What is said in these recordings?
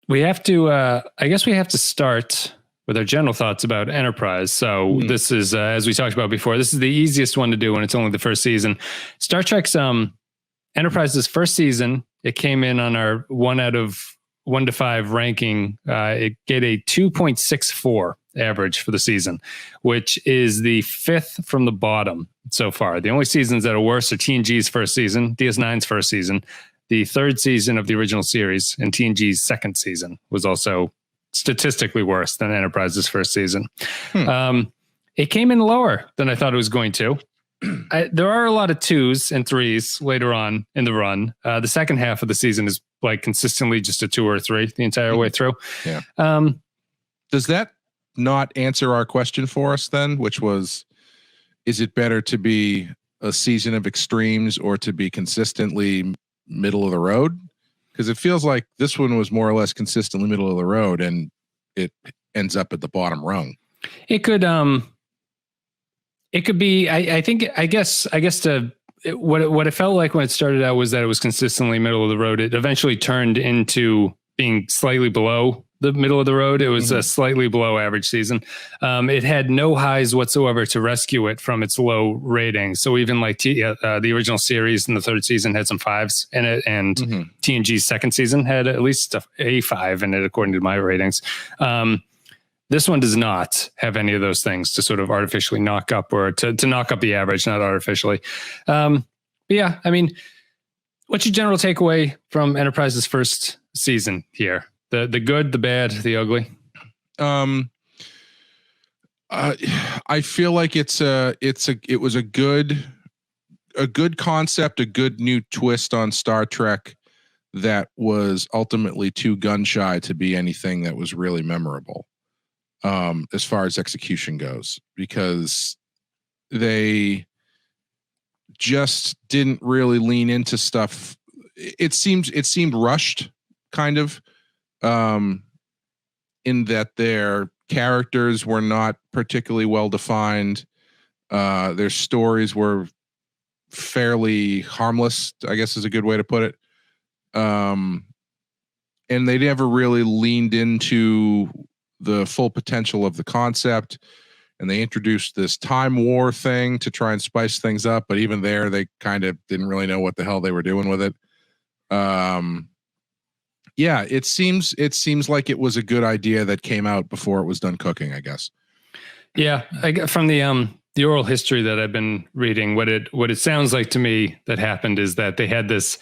we have to, I guess we have to start with our general thoughts about Enterprise. So this is, as we talked about before, this is the easiest one to do when it's only the first season. Star Trek's Enterprise's first season, it came in on our 1 out of 1 to 5 ranking. It get a 2.64 average for the season, which is the 5th from the bottom so far. The only seasons that are worse are TNG's first season, DS9's first season, the 3rd season of the original series, and TNG's 2nd season was also statistically worse than Enterprise's first season. It came in lower than I thought it was going to. There are a lot of 2s and 3s later on in the run. The second half of the season is like consistently just a 2 or 3 the entire way through. Yeah. Does that not answer our question for us then, which was, is it better to be a season of extremes or to be consistently middle of the road? Because it feels like this one was more or less consistently middle of the road, and it ends up at the bottom rung. It could be. I guess what it felt like when it started out was that it was consistently middle of the road. It eventually turned into being slightly below the middle of the road. It was a slightly below average season. It had no highs whatsoever to rescue it from its low rating. So even like the original series in the 3rd season had some 5s in it, and TNG's 2nd season had at least a 5 in it, according to my ratings. This one does not have any of those things to sort of artificially knock up, or to knock up the average, not artificially. But yeah, I mean, what's your general takeaway from Enterprise's first season here? The good, the bad, the ugly. I feel like it was a good concept, a good new twist on Star Trek that was ultimately too gun shy to be anything that was really memorable, as far as execution goes, because they just didn't really lean into stuff. It seemed rushed, kind of. In that their characters were not particularly well defined. Their stories were fairly harmless, I guess is a good way to put it. And they never really leaned into the full potential of the concept. And they introduced this time war thing to try and spice things up. But even there, they kind of didn't really know what the hell they were doing with it. Yeah, it seems like it was a good idea that came out before it was done cooking, I guess. Yeah, from the oral history that I've been reading, what it sounds like to me that happened is that they had this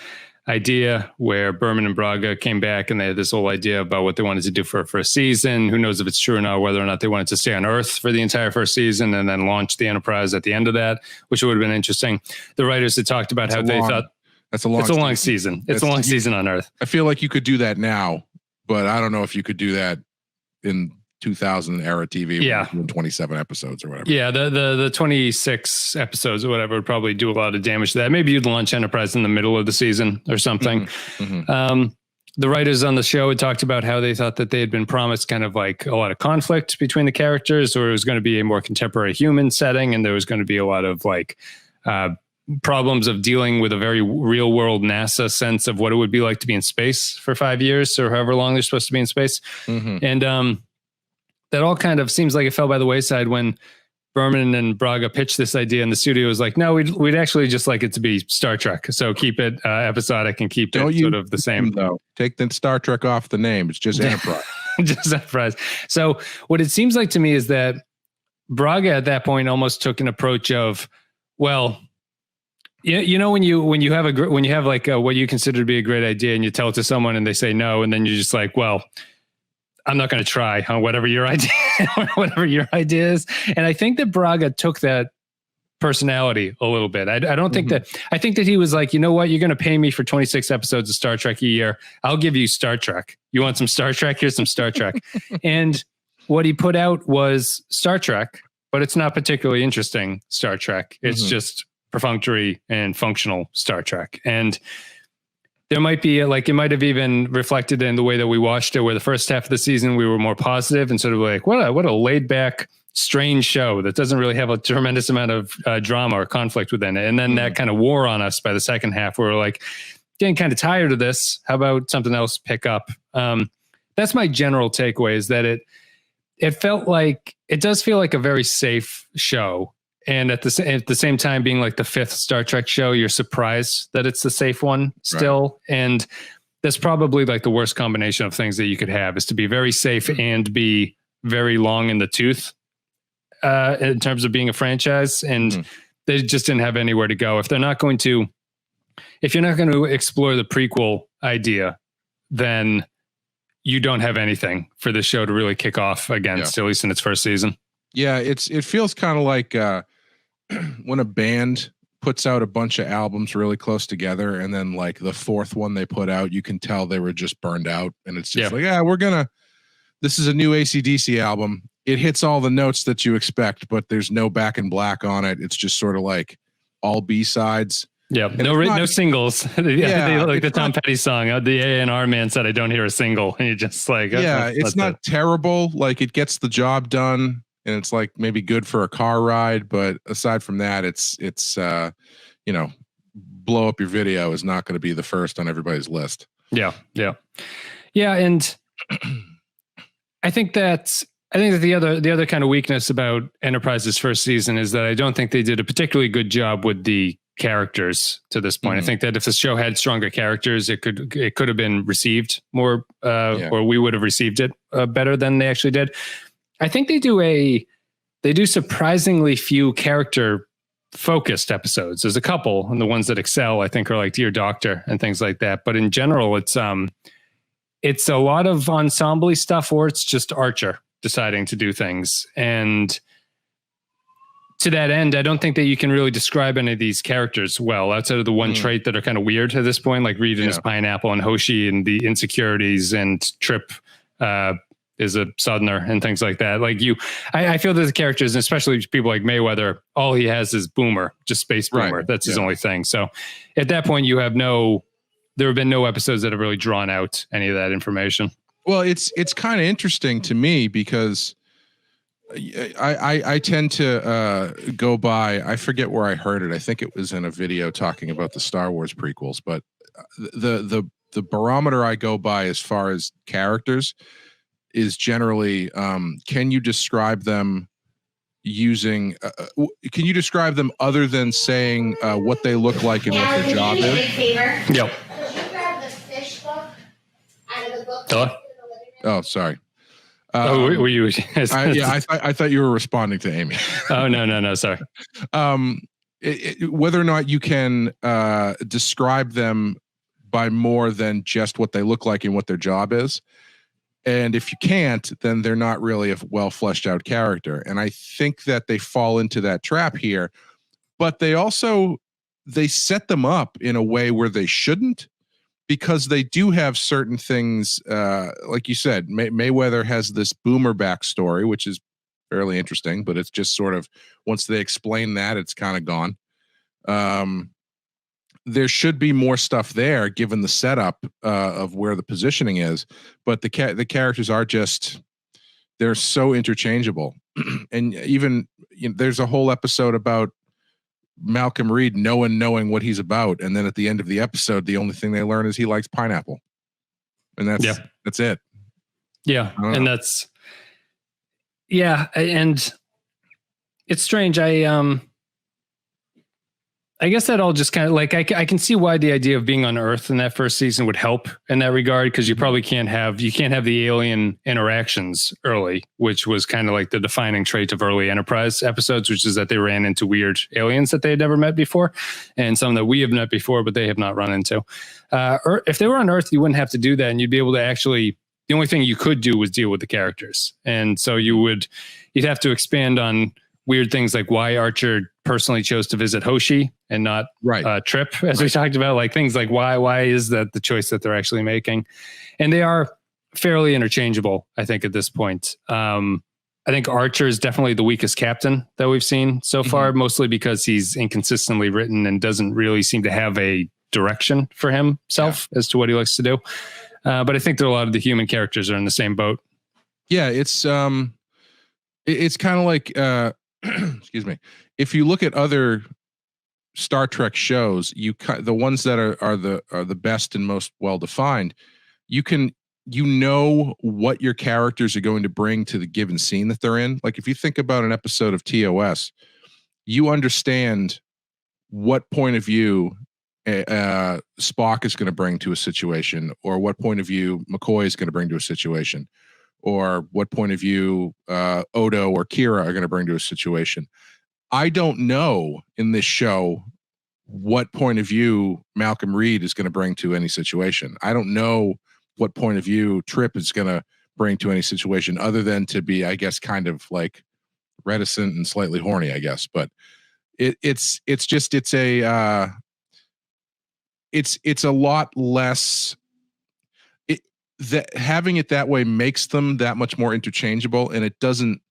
idea where Berman and Braga came back, and they had this whole idea about what they wanted to do for a first season. Who knows if it's true or not, whether or not they wanted to stay on Earth for the entire first season and then launch the Enterprise at the end of that, which would have been interesting. The writers had talked about how they thought, it's a long season. It's a long season on Earth. I feel like you could do that now, but I don't know if you could do that in 2000 era TV. Yeah, 27 episodes or whatever. Yeah, the 26 episodes or whatever would probably do a lot of damage to that. Maybe you'd launch Enterprise in the middle of the season or something. The writers on the show had talked about how they thought that they had been promised kind of like a lot of conflict between the characters, or it was going to be a more contemporary human setting, and there was going to be a lot of like problems of dealing with a very real world NASA sense of what it would be like to be in space for 5 years or however long they're supposed to be in space. And that all kind of seems like it fell by the wayside when Berman and Braga pitched this idea, and the studio was like, no, we'd actually just like it to be Star Trek. So keep it episodic and keep it sort of the same. Though. Take the Star Trek off the name. It's just Enterprise. Just Enterprise. So what it seems like to me is that Braga at that point almost took an approach of, well, you know, when you have like what you consider to be a great idea, and you tell it to someone and they say no, and then you're just like, well, I'm not going to try on whatever your idea is. And I think that Braga took that personality a little bit. I don't think that, I think that he was like, you know what, you're going to pay me for 26 episodes of Star Trek a year. I'll give you Star Trek. You want some Star Trek? Here's some Star Trek. And what he put out was Star Trek, but it's not particularly interesting Star Trek. It's just perfunctory and functional Star Trek. And there might be like, it might have even reflected in the way that we watched it, where the first half of the season we were more positive and sort of like, what a laid back, strange show that doesn't really have a tremendous amount of drama or conflict within it. And then that kind of wore on us by the second half, where we're like getting kind of tired of this. How about something else pick up? that's my general takeaway, is that it felt like, it does feel like a very safe show. And at the same time, being like the 5th Star Trek show, you're surprised that it's the safe one still. Right. And that's probably like the worst combination of things that you could have, is to be very safe and be very long in the tooth in terms of being a franchise. And they just didn't have anywhere to go. If you're not going to explore the prequel idea, then you don't have anything for the show to really kick off against, at least in its first season. Yeah, it feels kind of like when a band puts out a bunch of albums really close together, and then like the 4th one they put out, you can tell they were just burned out, and it's just this is a new AC/DC album. It hits all the notes that you expect, but there's no Back in Black on it. It's just sort of like all B-sides. Yeah, no singles. Like the Tom Petty song. The A&R man said, "I don't hear a single," and you're just like, it's not terrible. Like, it gets the job done, and it's like maybe good for a car ride. But aside from that, it's blow up your video is not going to be the first on everybody's list. Yeah, and I think that the other kind of weakness about Enterprise's first season is that I don't think they did a particularly good job with the characters to this point. I think that if the show had stronger characters, it could have been received more, or we would have received it better than they actually did. I think they do surprisingly few character focused episodes. There's a couple, and the ones that excel, I think, are like Dear Doctor and things like that. But in general, it's a lot of ensemble stuff, or it's just Archer deciding to do things. And to that end, I don't think that you can really describe any of these characters well, outside of the one trait that are kind of weird at this point, like Reed and his pineapple, and Hoshi and the insecurities, and Trip is a Southerner and things like that. Like I feel that the characters, and especially people like Mayweather, all he has is Boomer, just Space Boomer. Right. That's his only thing. So at that point, there have been no episodes that have really drawn out any of that information. Well, it's kind of interesting to me, because I tend to go by, I forget where I heard it. I think it was in a video talking about the Star Wars prequels, but the barometer I go by as far as characters is generally, can you describe them using, can you describe them other than saying what they look like and what their job is? Yep. Could you grab the fish book out of the book? Hello? Oh, sorry. Were you? I thought you were responding to Amy. Oh, no. Sorry. Whether or not you can describe them by more than just what they look like and what their job is. And if you can't, then they're not really a well fleshed out character. And I think that they fall into that trap here, but they set them up in a way where they shouldn't, because they do have certain things, like you said, Mayweather has this Boomer backstory, which is fairly interesting, but it's just sort of, once they explain that, it's kind of gone. There should be more stuff there, given the setup of where the positioning is, but the characters are just, they're so interchangeable. And even there's a whole episode about Malcolm Reed knowing what he's about, and then at the end of the episode, the only thing they learn is he likes pineapple, and that's it. Yeah, and that's and it's strange. I guess that all just kind of like, I can see why the idea of being on Earth in that first season would help in that regard, because you probably can't have the alien interactions early, which was kind of like the defining trait of early Enterprise episodes, which is that they ran into weird aliens that they had never met before, and some that we have met before, but they have not run into. If they were on Earth, you wouldn't have to do that, and you'd be able to actually, the only thing you could do was deal with the characters. And so you'd have to expand on weird things like why Archer personally chose to visit Hoshi and not Trip, as we talked about, like things like why is that the choice that they're actually making? And they are fairly interchangeable, I think, at this point. I think Archer is definitely the weakest captain that we've seen so far, mostly because he's inconsistently written and doesn't really seem to have a direction for himself as to what he likes to do. But I think that a lot of the human characters are in the same boat. Yeah, it's kind of like excuse me. If you look at other Star Trek shows, the ones that are the best and most well defined, you can you know what your characters are going to bring to the given scene that they're in. Like if you think about an episode of TOS, you understand what point of view Spock is going to bring to a situation, or what point of view McCoy is going to bring to a situation, or what point of view Odo or Kira are going to bring to a situation. I don't know in this show what point of view Malcolm Reed is going to bring to any situation. I don't know what point of view Trip is going to bring to any situation, other than to be, I guess, kind of like reticent and slightly horny, I guess. But it's a lot less. That having it that way makes them that much more interchangeable, and it doesn't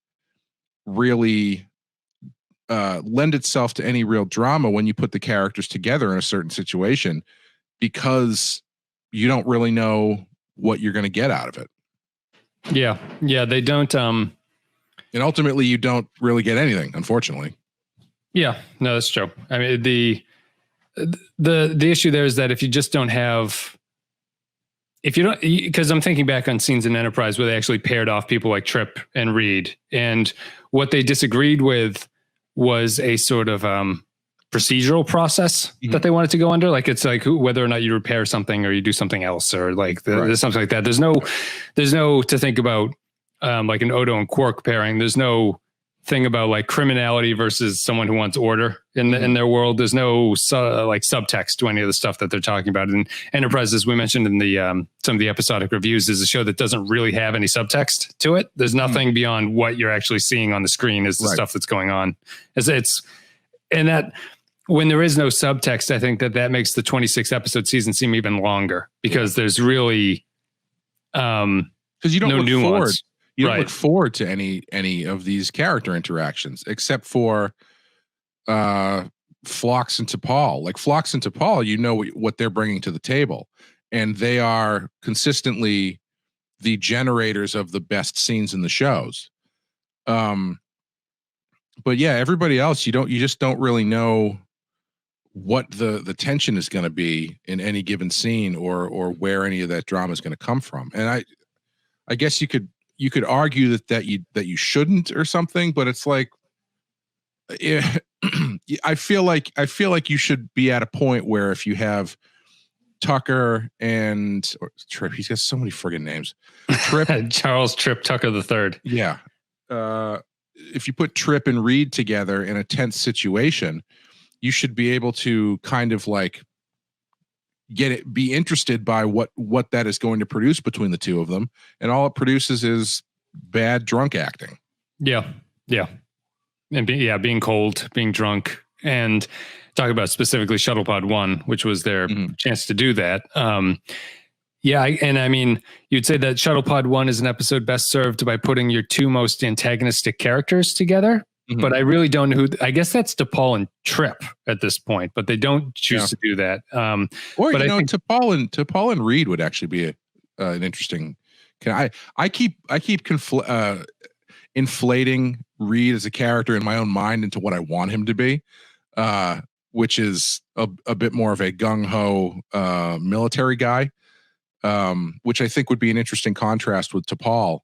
really lend itself to any real drama when you put the characters together in a certain situation, because you don't really know what you're going to get out of it. Yeah. They don't. And ultimately, you don't really get anything, unfortunately. Yeah, no, that's true. I mean, the issue there is that if you just don't have, if you don't, because I'm thinking back on scenes in Enterprise where they actually paired off people like Trip and Reed, and what they disagreed with was a sort of procedural process that they wanted to go under. Like it's like whether or not you repair something or you do something else, or like there's something like that. There's no to think about like an Odo and Quark pairing. There's no thing about like criminality versus someone who wants order in their world. There's no like subtext to any of the stuff that they're talking about. And Enterprise, as we mentioned in the some of the episodic reviews, is a show that doesn't really have any subtext to it. There's nothing beyond what you're actually seeing on the screen is the stuff that's going on. And that when there is no subtext, I think that makes the 26 episode season seem even longer, because there's really because you don't look nuance. Forward. You don't look forward to any of these character interactions, except for Phlox and T'Pol. Like Phlox and T'Pol, you know what they're bringing to the table, and they are consistently the generators of the best scenes in the shows. But yeah, everybody else, you just don't really know what the tension is going to be in any given scene, or where any of that drama is going to come from. And I guess you could argue that you shouldn't or something, but it's like, I feel like you should be at a point where if you have Tucker or Trip, he's got so many friggin' names. Trip, Charles Trip Tucker the Third. Yeah. If you put Trip and Reed together in a tense situation, you should be able to kind of like be interested by what that is going to produce between the two of them, and all it produces is bad drunk acting. Yeah, and being cold, being drunk, and talk about specifically Shuttlepod 1, which was their chance to do that. And I mean, you'd say that Shuttlepod 1 is an episode best served by putting your two most antagonistic characters together. But I really don't know who. I guess that's T'Pol and Trip at this point, but they don't choose to do that. Or but I think T'Pol and Reed would actually be an interesting. I keep inflating Reed as a character in my own mind into what I want him to be, which is a bit more of a gung ho military guy, which I think would be an interesting contrast with T'Pol,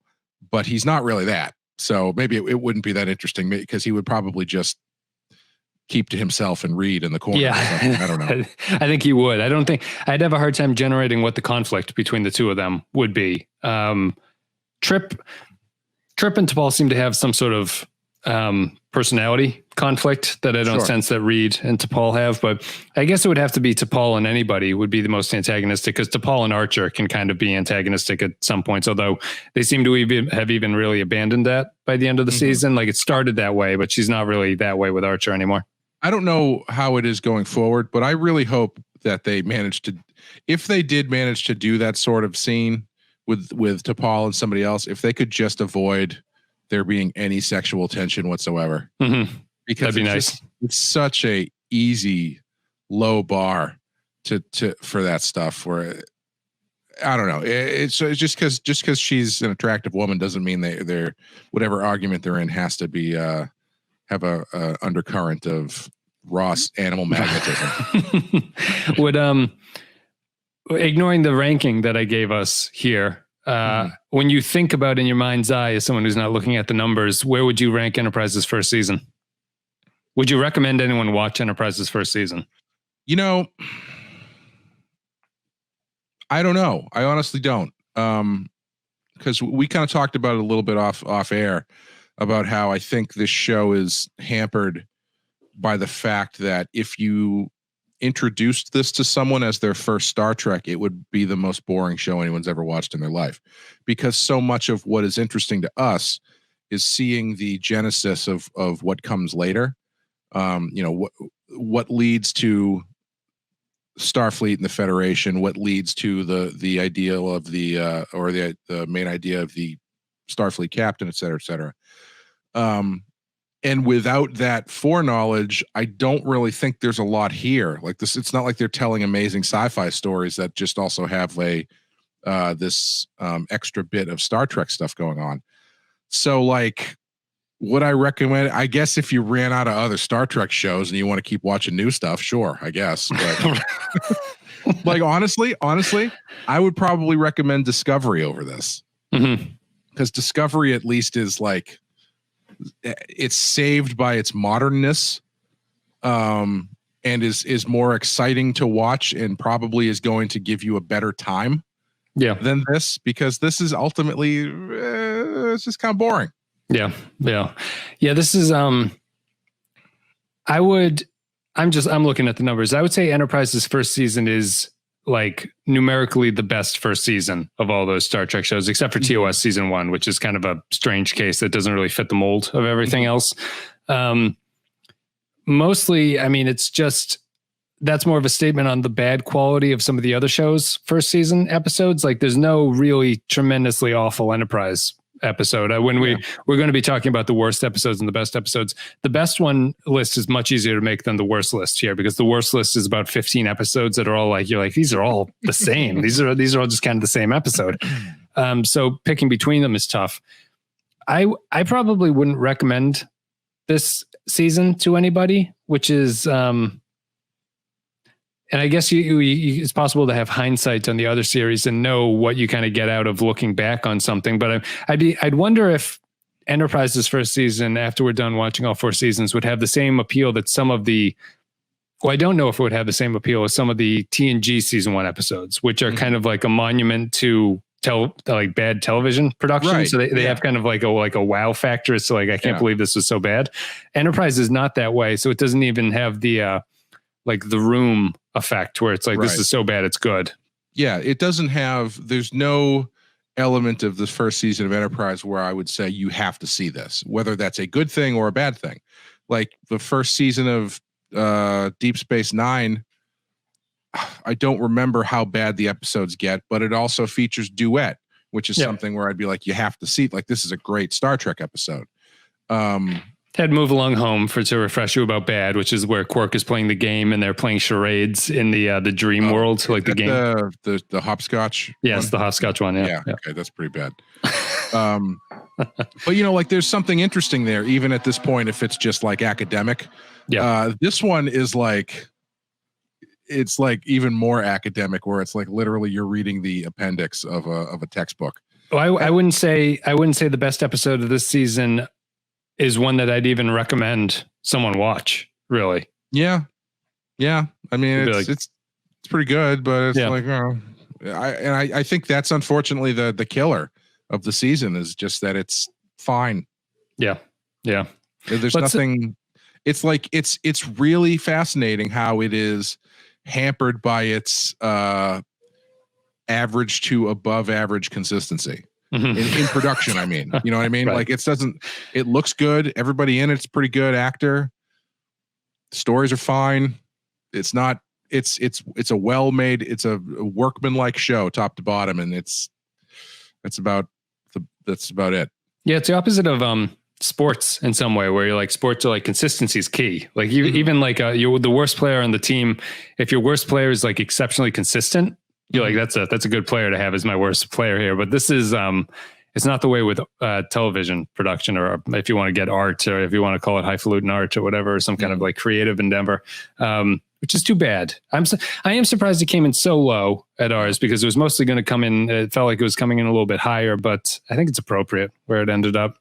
but he's not really that. So maybe it wouldn't be that interesting, because he would probably just keep to himself and read in the corner. Yeah, I don't know. I think he would. I don't think I'd have a hard time generating what the conflict between the two of them would be. Trip and T'Pol seem to have some sort of personality conflict that I don't sense that Reed and T'Pol have, but I guess it would have to be T'Pol and anybody would be the most antagonistic, because T'Pol and Archer can kind of be antagonistic at some points, although they seem to have even really abandoned that by the end of the season. Like it started that way, but she's not really that way with Archer anymore. I don't know how it is going forward, but I really hope that they managed to, if they did manage to do that sort of scene with T'Pol and somebody else, if they could just avoid there being any sexual tension whatsoever. Because that'd be nice. It's such a easy low bar for that stuff, where I don't know. It's just because she's an attractive woman doesn't mean they're whatever argument they're in has to be have a undercurrent of raw animal magnetism. Would ignoring the ranking that I gave us here, When you think about in your mind's eye, as someone who's not looking at the numbers, where would you rank Enterprise's first season? Would you recommend anyone watch Enterprise's first season? You know, I don't know. I honestly don't. Because we kind of talked about it a little bit off air about how I think this show is hampered by the fact that if you introduced this to someone as their first Star Trek, it would be the most boring show anyone's ever watched in their life, because so much of what is interesting to us is seeing the genesis of what comes later. What leads to Starfleet and the Federation, what leads to the ideal of the main idea of the Starfleet captain, et cetera, et cetera. And without that foreknowledge, I don't really think there's a lot here. Like this, it's not like they're telling amazing sci-fi stories that just also have this extra bit of Star Trek stuff going on. So like, would I recommend? I guess if you ran out of other Star Trek shows and you want to keep watching new stuff, sure, I guess. But like honestly, I would probably recommend Discovery over this, because Discovery at least is like, it's saved by its modernness, and is more exciting to watch, and probably is going to give you a better time than this, because this is ultimately it's just kind of boring. Yeah. This is I'm looking at the numbers. I would say Enterprise's first season is like numerically the best first season of all those Star Trek shows, except for TOS season 1, which is kind of a strange case that doesn't really fit the mold of everything else. Mostly, I mean, it's just, that's more of a statement on the bad quality of some of the other shows' first season episodes. Like there's no really tremendously awful Enterprise episode. We're going to be talking about the worst episodes and the best episodes. The best one list is much easier to make than the worst list here, because the worst list is about 15 episodes that are all like, you're like, these are all the same. these are all just kind of the same episode. So picking between them is tough. I probably wouldn't recommend this season to anybody, which is, and I guess it's possible to have hindsight on the other series and know what you kind of get out of looking back on something. But I'd wonder if Enterprise's first season, after we're done watching all 4 seasons, would have the same appeal that some of the, I don't know if it would have the same appeal as some of the TNG season 1 episodes, which are kind of like a monument to like bad television production. Right. So they have kind of like a wow factor. So like, I can't believe this was so bad. Enterprise is not that way. So it doesn't even have the, like the Room effect where it's like, this is so bad, it's good. Yeah. It doesn't have, there's no element of this first season of Enterprise where I would say you have to see this, whether that's a good thing or a bad thing. Like the first season of Deep Space Nine, I don't remember how bad the episodes get, but it also features duet, which is something where I'd be like, you have to see, like, this is a great Star Trek episode. Had Move Along Home to refresh you about bad, which is where Quark is playing the game and they're playing charades in the dream world, like the game. The hopscotch. Yes, the hopscotch one. Yeah. Okay, that's pretty bad. But like there's something interesting there, even at this point, if it's just like academic. Yeah. This one is like, it's like even more academic, where it's like literally you're reading the appendix of a textbook. Well, I wouldn't say the best episode of this season is one that I'd even recommend someone watch, really. Yeah. I mean, it's pretty good, but it's like, I think that's unfortunately the killer of the season, is just that it's fine. Yeah. There's nothing. It's like, it's really fascinating how it is hampered by its average to above average consistency. In production, I mean, you know what I mean? Like it looks good. Everybody in it's pretty good actor. Stories are fine. It's not, it's a well-made, it's a workman-like show top to bottom. And that's about it. Yeah. It's the opposite of, sports in some way, where you're like, sports are like, consistency is key. Like you, even like you're the worst player on the team. If your worst player is like exceptionally consistent, you're like, that's a good player to have as my worst player here. But this is, it's not the way with television production, or if you want to get art, or if you want to call it highfalutin art or whatever, or some kind of like creative endeavor. which is too bad. I am surprised it came in so low at ours because it was mostly going to come in. It felt like it was coming in a little bit higher, but I think it's appropriate where it ended up.